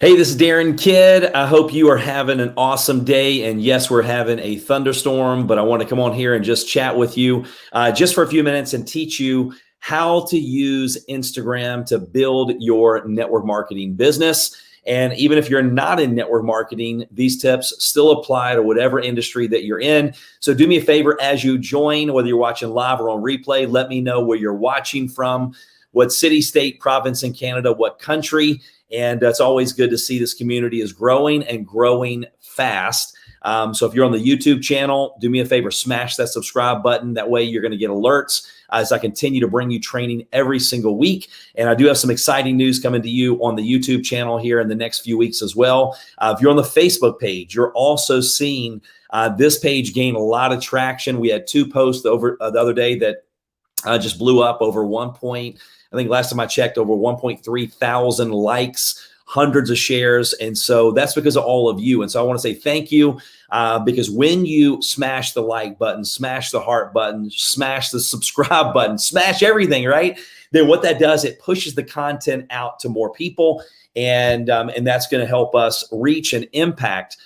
Hey, this is Darin, kid. I hope you are having an awesome day. And yes, we're having a thunderstorm, but I want to come on here and just chat with you just for a few minutes and teach you how to use Instagram to build your network marketing business. And even if you're not in network marketing, these tips still apply to whatever industry that you're in. So do me a favor as you join, whether you're watching live or on replay, let me know where you're watching from, what city, state, province in Canada, what country. And it's always good to see this community is growing and growing fast. So if you're on the YouTube channel, do me a favor, smash that subscribe button. That way you're going to get alerts as I continue to bring you training every single week. And I do have some exciting news coming to you on the YouTube channel here in the next few weeks as well. If you're on the Facebook page, you're also seeing this page gain a lot of traction. We had two posts over the other day that just blew up over I think last time I checked, over 1.3 thousand likes, hundreds of shares. And so that's because of all of you. And so I want to say thank you because when you smash the like button, smash the heart button, smash the subscribe button, smash everything, right? Then what that does, it pushes the content out to more people. And that's going to help us reach and impact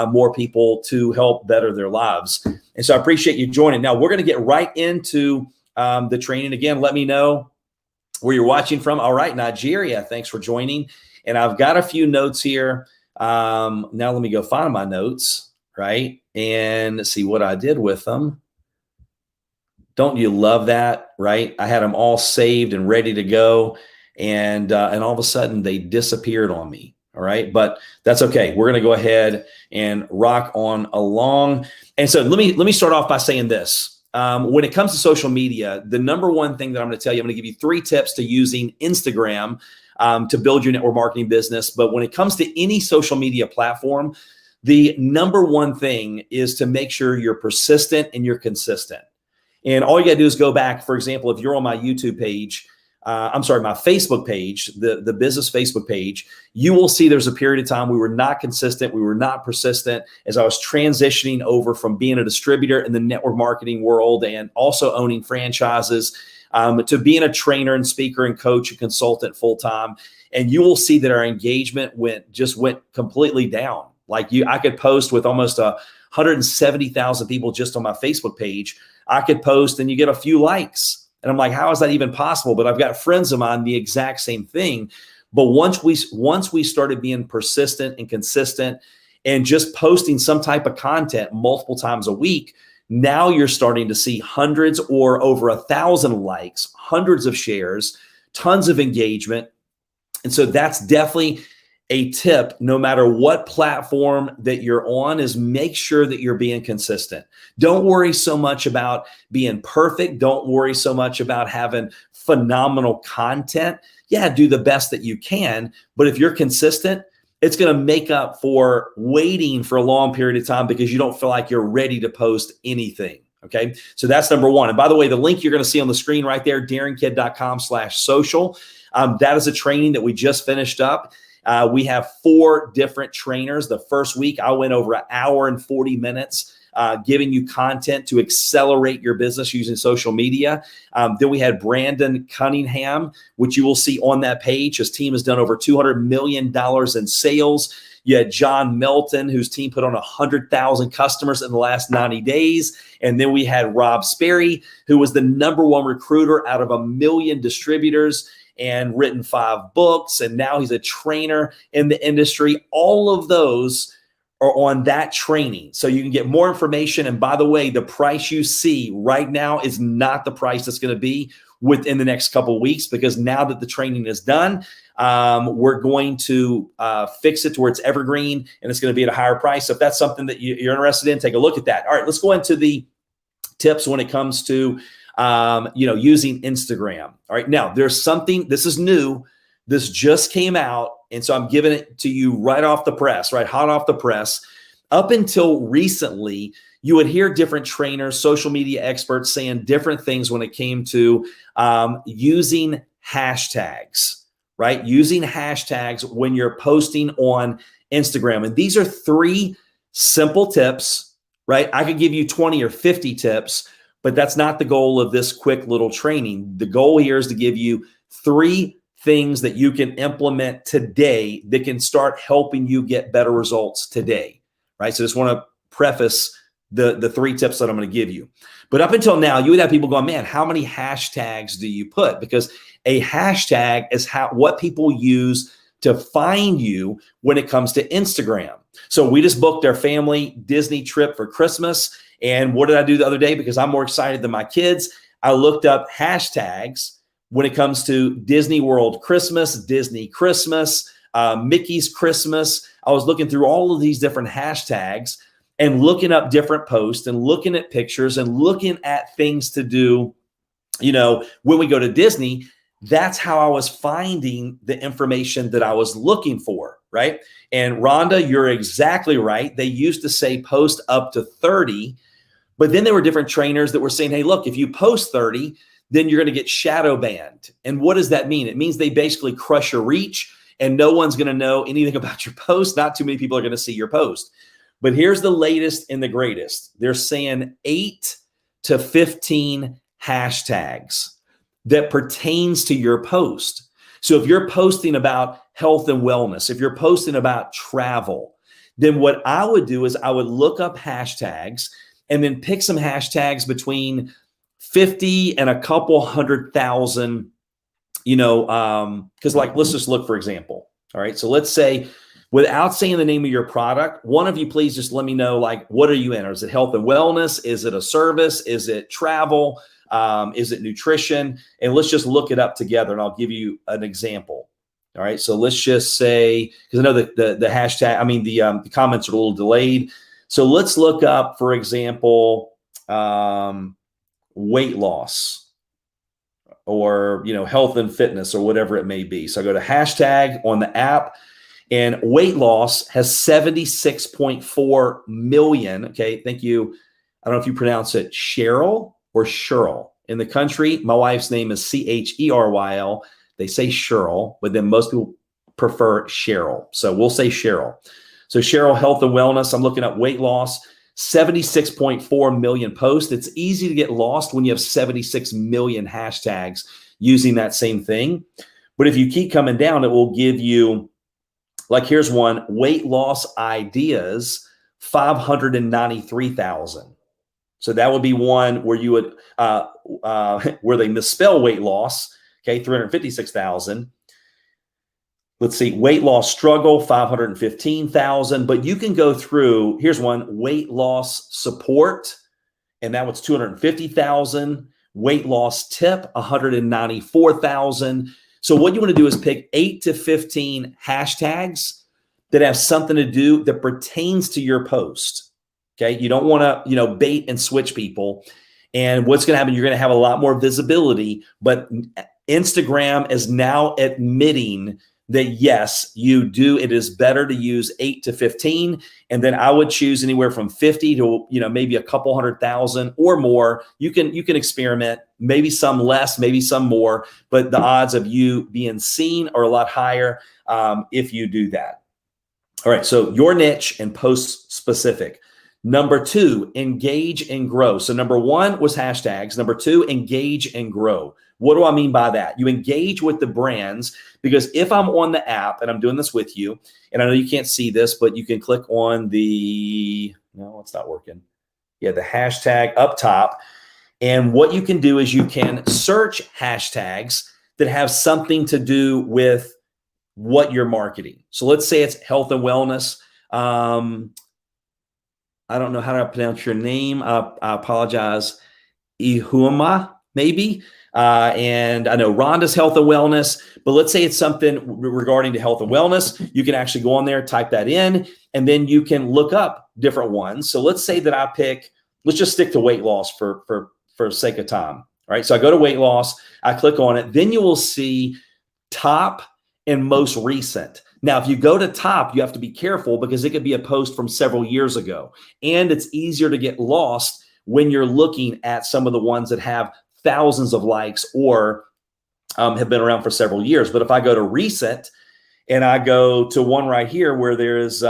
more people to help better their lives. And so I appreciate you joining. Now we're going to get right into the training. Again, let me know where you're watching from. All right, Nigeria, thanks for joining. And I've got a few notes here. Now let me go find my notes, right? And see what I did with them. Don't you love that, right? I had them all saved and ready to go. And all of a sudden they disappeared on me. All right, but that's okay. We're going to go ahead and rock on along. And so let me start off by saying this. When it comes to social media, the number one thing that I'm going to tell you, I'm going to give you 3 tips to using Instagram to build your network marketing business. But when it comes to any social media platform, the number one thing is to make sure you're persistent and you're consistent. And all you got to do is go back. For example, if you're on my YouTube page, my Facebook page, the business Facebook page, you will see there's a period of time we were not consistent. We were not persistent as I was transitioning over from being a distributor in the network marketing world and also owning franchises to being a trainer and speaker and coach and consultant full time. And you will see that our engagement went completely down. I could post with almost 170,000 people just on my Facebook page. I could post and you get a few likes. And I'm like, how is that even possible? But I've got friends of mine, the exact same thing. But once we started being persistent and consistent and just posting some type of content multiple times a week, now you're starting to see hundreds or over 1,000 likes, hundreds of shares, tons of engagement. And so that's definitely a tip, no matter what platform that you're on, is make sure that you're being consistent. Don't worry so much about being perfect. Don't worry so much about having phenomenal content. Yeah, do the best that you can. But if you're consistent, it's going to make up for waiting for a long period of time because you don't feel like you're ready to post anything. Okay, so that's number one. And by the way, the link you're going to see on the screen right there, darinkid.com/social. That is a training that we just finished up. We have 4 different trainers. The first week, I went over an hour and 40 minutes giving you content to accelerate your business using social media. Then we had Brandon Cunningham, which you will see on that page. His team has done over $200 million in sales. You had John Melton, whose team put on 100,000 customers in the last 90 days. And then we had Rob Sperry, who was the #1 recruiter out of 1 million distributors and written 5 books. And now he's a trainer in the industry. All of those are on that training. So you can get more information. And by the way, the price you see right now is not the price that's going to be within the next couple of weeks, because now that the training is done, we're going to fix it to where it's evergreen and it's going to be at a higher price. So if that's something that you're interested in, take a look at that. All right, let's go into the tips when it comes to using Instagram. All right, now there's something, this is new. This just came out. And so I'm giving it to you right off the press, right? Hot off the press. Up until recently, you would hear different trainers, social media experts saying different things when it came to using hashtags, right? Using hashtags when you're posting on Instagram. And these are 3 simple tips, right? I could give you 20 or 50 tips, but that's not the goal of this quick little training. The goal here is to give you 3 things that you can implement today that can start helping you get better results today, right? So just want to preface the 3 tips that I'm going to give you. But up until now, you would have people going, man, how many hashtags do you put? Because a hashtag is what people use to find you when it comes to Instagram. So we just booked our family Disney trip for Christmas. And what did I do the other day? Because I'm more excited than my kids, I looked up hashtags when it comes to Disney World Christmas, Disney Christmas, Mickey's Christmas. I was looking through all of these different hashtags and looking up different posts and looking at pictures and looking at things to do, when we go to Disney. That's how I was finding the information that I was looking for, right? And Rhonda, you're exactly right. They used to say post up to 30, but then there were different trainers that were saying, hey, look, if you post 30, then you're going to get shadow banned. And what does that mean? It means they basically crush your reach and no one's going to know anything about your post. Not too many people are going to see your post. But here's the latest and the greatest. They're saying 8 to 15 hashtags that pertains to your post. So if you're posting about health and wellness, if you're posting about travel, then what I would do is I would look up hashtags and then pick some hashtags between 50 and a couple 100,000, because let's just look, for example. All right. So let's say, without saying the name of your product, one of you, please just let me know, what are you in? Or is it health and wellness? Is it a service? Is it travel? Is it nutrition? And let's just look it up together and I'll give you an example. All right. So let's just say, because I know the hashtag, the comments are a little delayed. So let's look up, for example, weight loss or, health and fitness or whatever it may be. So I go to hashtag on the app and weight loss has 76.4 million. Okay. Thank you. I don't know if you pronounce it Cheryl or Cheryl. In the country, my wife's name is Cheryl. They say Cheryl, but then most people prefer Cheryl. So we'll say Cheryl. So Cheryl, health and wellness. I'm looking at weight loss, 76.4 million posts. It's easy to get lost when you have 76 million hashtags using that same thing. But if you keep coming down, it will give you, here's one, weight loss ideas, 593,000. So that would be one where you would, where they misspell weight loss, okay, 356,000. Let's see, weight loss struggle, 515,000. But you can go through, here's one, weight loss support, and that was 250,000. Weight loss tip, 194,000. So what you want to do is pick 8 to 15 hashtags that have something to do that pertains to your post. Okay, you don't want to, bait and switch people. And what's going to happen, you're going to have a lot more visibility, but Instagram is now admitting that yes, you do. It is better to use 8 to 15. And then I would choose anywhere from 50 to, maybe a couple 100,000 or more. You can experiment, maybe some less, maybe some more, but the odds of you being seen are a lot higher if you do that. All right. So your niche and post specific. Number 2, engage and grow. So number 1 was hashtags. Number 2, engage and grow. What do I mean by that? You engage with the brands, because if I'm on the app and I'm doing this with you, and I know you can't see this, but you can click on no, it's not working. Yeah, the hashtag up top. And what you can do is you can search hashtags that have something to do with what you're marketing. So let's say it's health and wellness. I don't know how to pronounce your name. I apologize. Ihuma, maybe. And I know Rhonda's health and wellness, but let's say it's something regarding to health and wellness. You can actually go on there, type that in, and then you can look up different ones. So let's say that I pick, let's just stick to weight loss for sake of time. All right. So I go to weight loss, I click on it. Then you will see top and most recent. Now, if you go to top, you have to be careful because it could be a post from several years ago. And it's easier to get lost when you're looking at some of the ones that have thousands of likes or have been around for several years. But if I go to recent and I go to one right here where there's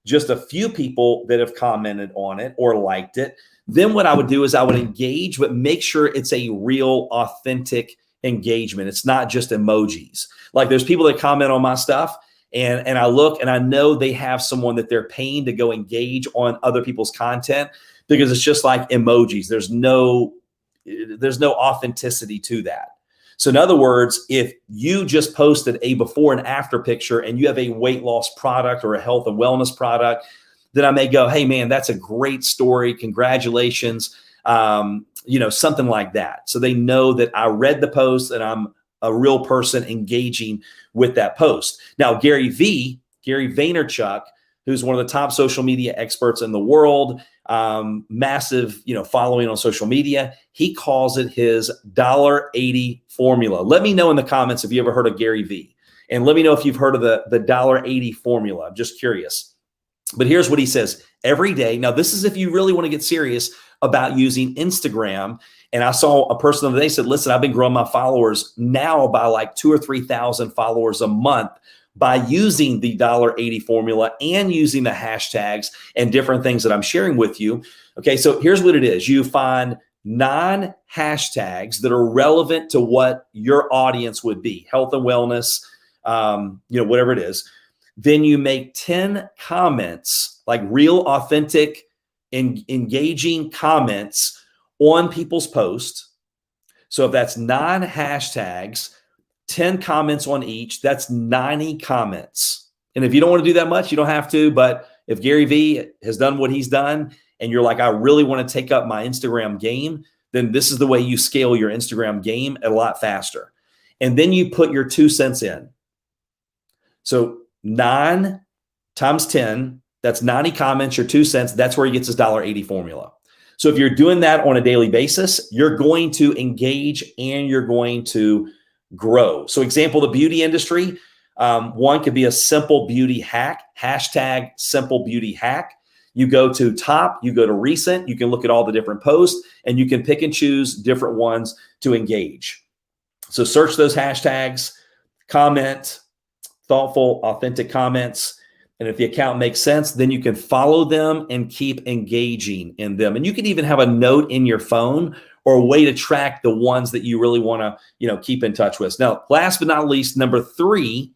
just a few people that have commented on it or liked it, then what I would do is I would engage, but make sure it's a real, authentic engagement. It's not just emojis. Like there's people that comment on my stuff and I look and I know they have someone that they're paying to go engage on other people's content because it's just like emojis. There's no authenticity to that. So in other words, if you just posted a before and after picture and you have a weight loss product or a health and wellness product, then I may go, hey man, that's a great story. Congratulations. Something like that. So they know that I read the post and I'm a real person engaging with that post. Now, Gary Vaynerchuk, who's one of the top social media experts in the world, massive, following on social media, he calls it his $1.80 formula. Let me know in the comments if you ever heard of Gary V. And let me know if you've heard of the $1.80 formula. I'm just curious. But here's what he says every day. Now, this is if you really want to get serious about using Instagram. And I saw a person the other day said, listen, I've been growing my followers now by like 2,000 or 3,000 followers a month by using the $1.80 formula and using the hashtags and different things that I'm sharing with you. Okay, so here's what it is. You find 9 hashtags that are relevant to what your audience would be, health and wellness, whatever it is. Then you make 10 comments, like real, authentic, engaging comments on people's posts. So if that's 9 hashtags, 10 comments on each, that's 90 comments. And if you don't want to do that much, you don't have to. But if Gary V has done what he's done and you're like, I really want to take up my Instagram game, then this is the way you scale your Instagram game a lot faster. And then you put your 2 cents in. So 9 times 10, that's 90 comments, your 2 cents. That's where he gets his $1.80 formula. So if you're doing that on a daily basis, you're going to engage and you're going to grow. So example, the beauty industry, one could be a simple beauty hack, hashtag simple beauty hack. You go to top, you go to recent, you can look at all the different posts and you can pick and choose different ones to engage. So search those hashtags, comment, thoughtful, authentic comments. And if the account makes sense, then you can follow them and keep engaging in them. And you can even have a note in your phone or a way to track the ones that you really want to, keep in touch with. Now, last but not least, number 3,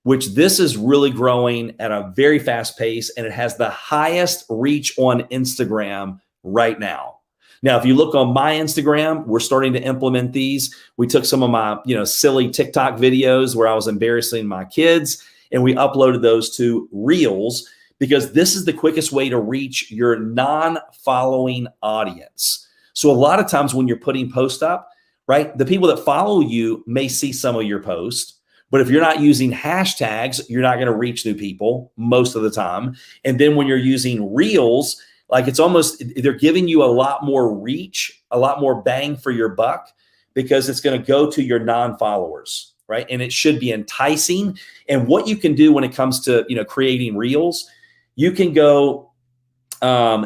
which this is really growing at a very fast pace, and it has the highest reach on Instagram right now. Now, if you look on my Instagram, we're starting to implement these. We took some of my, silly TikTok videos where I was embarrassing my kids, and we uploaded those to Reels because this is the quickest way to reach your non-following audience. So a lot of times when you're putting posts up, right, the people that follow you may see some of your posts, but if you're not using hashtags, you're not going to reach new people most of the time. And then when you're using Reels, like it's almost, they're giving you a lot more reach, a lot more bang for your buck because it's going to go to your non-followers, right? And it should be enticing. And what you can do when it comes to, creating Reels, you can go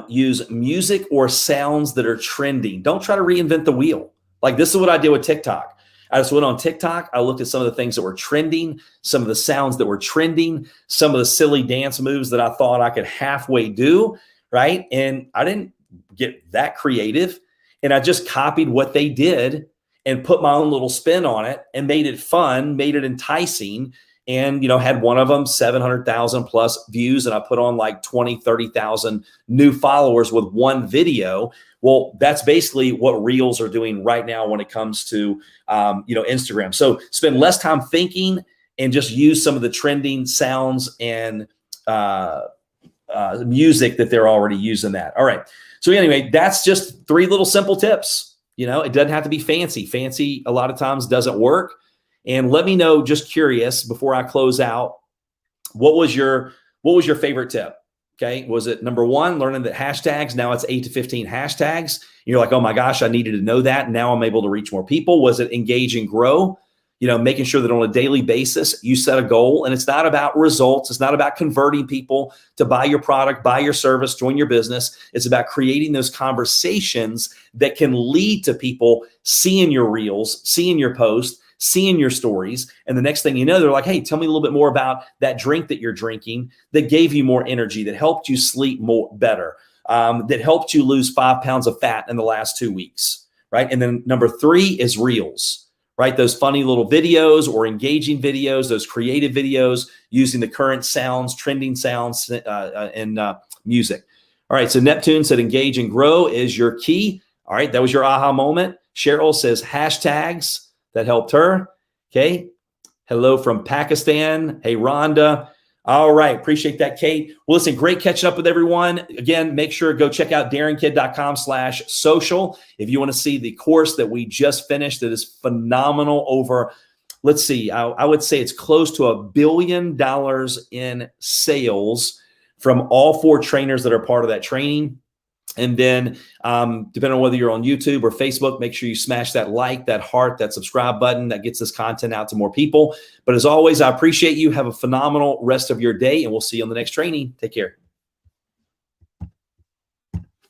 use music or sounds that are trending. Don't try to reinvent the wheel. Like this is what I did with TikTok. I just went on TikTok. I looked at some of the things that were trending, some of the sounds that were trending, some of the silly dance moves that I thought I could halfway do, right? And I didn't get that creative. And I just copied what they did and put my own little spin on it and made it fun, made it enticing. And, had one of them 700,000 plus views. And I put on like 20, 30,000 new followers with one video. Well, that's basically what Reels are doing right now when it comes to, Instagram. So spend less time thinking and just use some of the trending sounds and music that they're already using that. All right. So anyway, that's just 3 little simple tips. It doesn't have to be fancy. Fancy a lot of times doesn't work. And let me know, just curious, before I close out, what was your favorite tip? Okay. Was it number 1, learning that hashtags, now it's 8 to 15 hashtags. You're like, oh my gosh, I needed to know that. Now I'm able to reach more people. Was it engage and grow? Making sure that on a daily basis, you set a goal, and it's not about results. It's not about converting people to buy your product, buy your service, join your business. It's about creating those conversations that can lead to people seeing your Reels, seeing your post, seeing your stories. And the next thing you know, they're like, hey, tell me a little bit more about that drink that you're drinking that gave you more energy, that helped you sleep better, that helped you lose 5 pounds of fat in the last 2 weeks, right? And then number 3 is Reels, right? Those funny little videos or engaging videos, those creative videos using the current sounds, trending sounds, and music. All right, so Neptune said engage and grow is your key. All right, that was your aha moment. Cheryl says hashtags. That helped her. Okay. Hello from Pakistan. Hey, Rhonda. All right. Appreciate that, Kate. Well, listen, great catching up with everyone. Again, make sure to go check out darinkid.com/social. If you want to see the course that we just finished, that is phenomenal. Over, let's see, I would say it's close to $1 billion in sales from all 4 trainers that are part of that training. And then depending on whether you're on YouTube or Facebook, make sure you smash that like, that heart, that subscribe button. That gets this content out to more people. But as always, I appreciate you. Have a phenomenal rest of your day, and we'll see you on the next training. Take care.